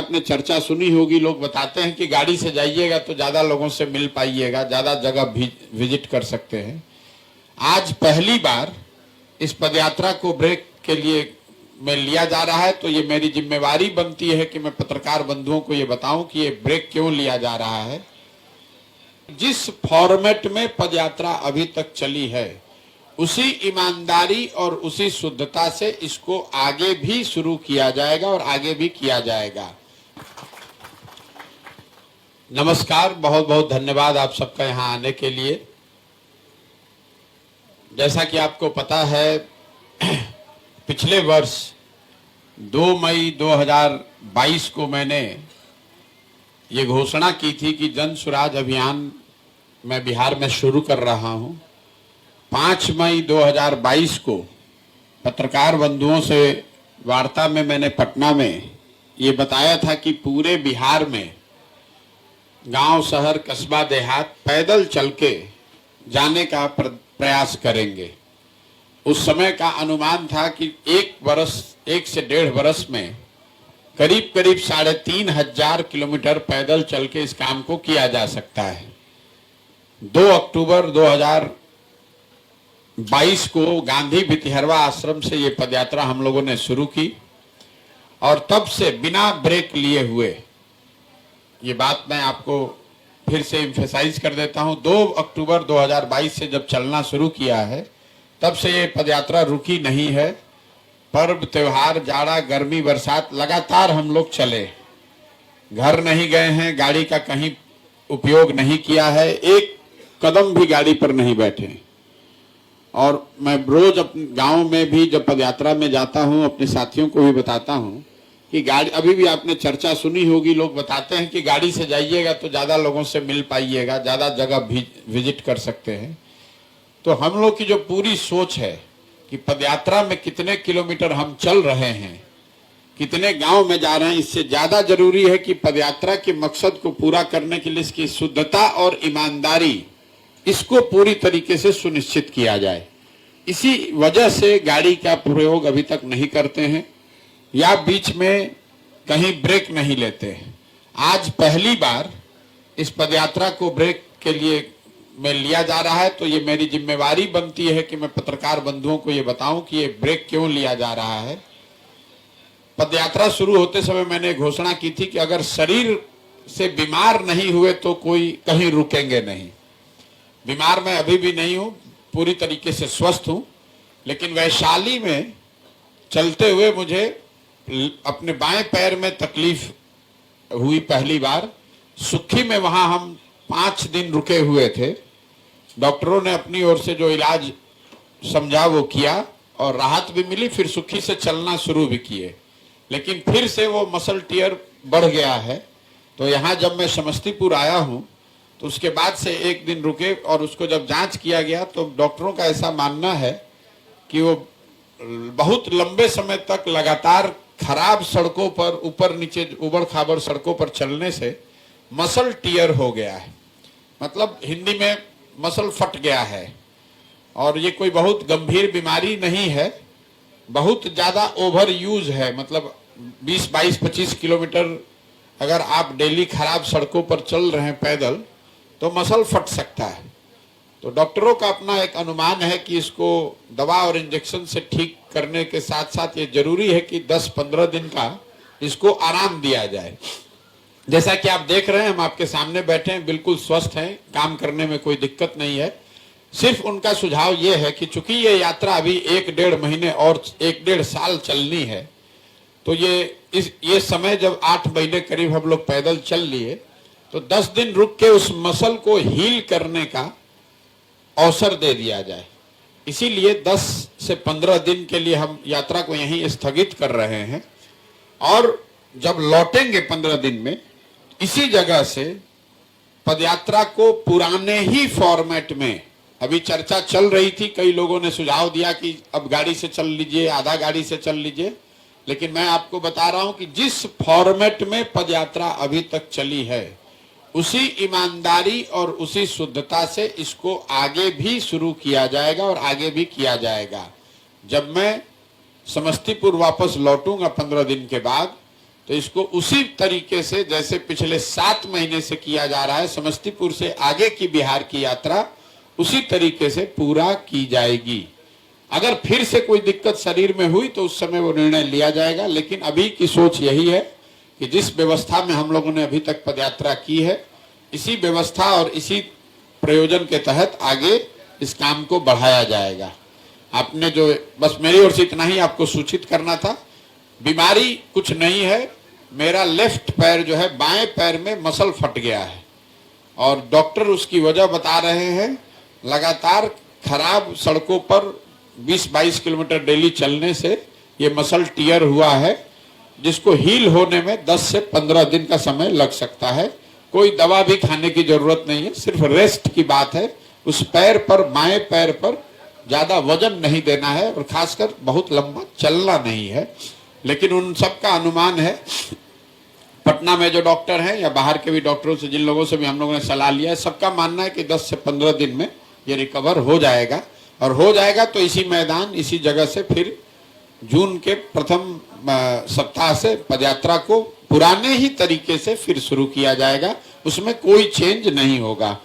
आपने चर्चा सुनी होगी, लोग बताते हैं कि गाड़ी से जाइएगा तो ज़्यादा लोगों से मिल पाइएगा, ज़्यादा जगह विजिट कर सकते हैं। आज पहली बार इस पदयात्रा को ब्रेक के लिए में लिया जा रहा है, तो ये मेरी जिम्मेवारी बनती है कि मैं पत्रकार बंधुओं को ये बताऊं कि ये ब्रेक क्यों लिया जा रहा है। जिस फॉर्मेट में पदयात्रा अभी तक चली है, उसी ईमानदारी और उसी शुद्धता से इसको आगे भी शुरू किया जाएगा और आगे भी किया जाएगा। नमस्कार, बहुत बहुत धन्यवाद आप सबका यहाँ आने के लिए। जैसा कि आपको पता है, पिछले वर्ष 2 मई 2022 को मैंने ये घोषणा की थी कि जन सुराज अभियान मैं बिहार में शुरू कर रहा हूं। 5 मई 2022 को पत्रकार बंधुओं से वार्ता में मैंने पटना में ये बताया था कि पूरे बिहार में गांव, शहर, कस्बा, देहात पैदल चल के जाने का प्रयास करेंगे। उस समय का अनुमान था कि 1 से 1.5 वर्ष में करीब 3,500 किलोमीटर पैदल चल के इस काम को किया जा सकता है। 2 अक्टूबर 2022 को गांधी भितिहरवा आश्रम से ये पदयात्रा हम लोगों ने शुरू की और तब से बिना ब्रेक लिए हुए, ये बात मैं आपको फिर से एम्फेसाइज कर देता हूं, 2 अक्टूबर 2022 से जब चलना शुरू किया है तब से ये पदयात्रा रुकी नहीं है। पर्व, त्योहार, जाड़ा, गर्मी, बरसात लगातार हम लोग चले, घर नहीं गए हैं, गाड़ी का कहीं उपयोग नहीं किया है, एक कदम भी गाड़ी पर नहीं बैठे। और मैं रोज अपने गांव में भी जब पदयात्रा में जाता हूं, अपने साथियों को भी बताता हूं कि गाड़ी, अभी भी आपने चर्चा सुनी होगी, लोग बताते हैं कि गाड़ी से जाइएगा तो ज़्यादा लोगों से मिल पाइएगा, ज़्यादा जगह विजिट कर सकते हैं। तो हम लोग की जो पूरी सोच है कि पदयात्रा में कितने किलोमीटर हम चल रहे हैं, कितने गांव में जा रहे हैं, इससे ज़्यादा जरूरी है कि पदयात्रा के मकसद को पूरा करने के लिए इसकी शुद्धता और ईमानदारी, इसको पूरी तरीके से सुनिश्चित किया जाए। इसी वजह से गाड़ी का प्रयोग अभी तक नहीं करते हैं या बीच में कहीं ब्रेक नहीं लेते हैं। आज पहली बार इस पदयात्रा को ब्रेक के लिए में लिया जा रहा है, तो ये मेरी जिम्मेवारी बनती है कि मैं पत्रकार बंधुओं को ये बताऊं कि ये ब्रेक क्यों लिया जा रहा है। पदयात्रा शुरू होते समय मैंने घोषणा की थी कि अगर शरीर से बीमार नहीं हुए तो कोई कहीं रुकेंगे नहीं। बीमार मैं अभी भी नहीं हूं, पूरी तरीके से स्वस्थ हूं, लेकिन वैशाली में चलते हुए मुझे अपने बाएं पैर में तकलीफ हुई पहली बार। सुखी में वहां हम 5 दिन रुके हुए थे, डॉक्टरों ने अपनी ओर से जो इलाज समझा वो किया और राहत भी मिली, फिर सुखी से चलना शुरू भी किए, लेकिन फिर से वो मसल टियर बढ़ गया है। तो यहाँ जब मैं समस्तीपुर आया हूँ तो उसके बाद से 1 दिन रुके और उसको जब जांच किया गया तो डॉक्टरों का ऐसा मानना है कि वो बहुत लंबे समय तक लगातार खराब सड़कों पर, ऊपर नीचे उबड़ खाबड़ सड़कों पर चलने से मसल टियर हो गया है, मतलब हिंदी में मसल फट गया है। और ये कोई बहुत गंभीर बीमारी नहीं है, बहुत ज़्यादा ओवर यूज है, मतलब 20, 22, 25 किलोमीटर अगर आप डेली खराब सड़कों पर चल रहे हैं पैदल तो मसल फट सकता है। तो डॉक्टरों का अपना एक अनुमान है कि इसको दवा और इंजेक्शन से ठीक करने के साथ साथ ये जरूरी है कि 10-15 दिन का इसको आराम दिया जाए। जैसा कि आप देख रहे हैं, हम आपके सामने बैठे हैं, बिल्कुल स्वस्थ हैं, काम करने में कोई दिक्कत नहीं है। सिर्फ उनका सुझाव ये है कि चूंकि ये यात्रा अभी 1-1.5 महीने और 1-1.5 साल चलनी है, तो ये समय जब 8 महीने करीब हम लोग पैदल चल लिए, तो 10 दिन रुक के उस मसल को हील करने का अवसर दे दिया जाए। इसीलिए 10 से 15 दिन के लिए हम यात्रा को यहीं स्थगित कर रहे हैं और जब लौटेंगे 15 दिन में इसी जगह से पदयात्रा को पुराने ही फॉर्मेट में, अभी चर्चा चल रही थी, कई लोगों ने सुझाव दिया कि अब गाड़ी से चल लीजिए, आधा गाड़ी से चल लीजिए, लेकिन मैं आपको बता रहा हूं कि जिस फॉर्मेट में पदयात्रा अभी तक चली है, उसी ईमानदारी और उसी शुद्धता से इसको आगे भी शुरू किया जाएगा और आगे भी किया जाएगा। जब मैं समस्तीपुर वापस लौटूंगा 15 दिन के बाद, तो इसको उसी तरीके से जैसे पिछले 7 महीने से किया जा रहा है, समस्तीपुर से आगे की बिहार की यात्रा उसी तरीके से पूरा की जाएगी। अगर फिर से कोई दिक्कत शरीर में हुई तो उस समय वो निर्णय लिया जाएगा, लेकिन अभी की सोच यही है कि जिस व्यवस्था में हम लोगों ने अभी तक पदयात्रा की है, इसी व्यवस्था और इसी प्रयोजन के तहत आगे इस काम को बढ़ाया जाएगा। आपने जो, बस मेरी ओर से इतना ही आपको सूचित करना था। बीमारी कुछ नहीं है, मेरा लेफ्ट पैर जो है, बाएं पैर में मसल फट गया है और डॉक्टर उसकी वजह बता रहे हैं लगातार खराब सड़कों पर 20-22 किलोमीटर डेली चलने से ये मसल टियर हुआ है, जिसको हील होने में 10 से 15 दिन का समय लग सकता है। कोई दवा भी खाने की जरूरत नहीं है, सिर्फ रेस्ट की बात है। उस पैर पर, बाएं पैर पर ज्यादा वजन नहीं देना है और खासकर बहुत लंबा चलना नहीं है। लेकिन उन सब का अनुमान है, पटना में जो डॉक्टर हैं या बाहर के भी डॉक्टरों से, जिन लोगों से भी हम लोगों ने सलाह लिया है, सबका मानना है कि 10 से 15 दिन में ये रिकवर हो जाएगा। और हो जाएगा तो इसी मैदान, इसी जगह से फिर जून के प्रथम सप्ताह से पदयात्रा को पुराने ही तरीके से फिर शुरू किया जाएगा, उसमें कोई चेंज नहीं होगा।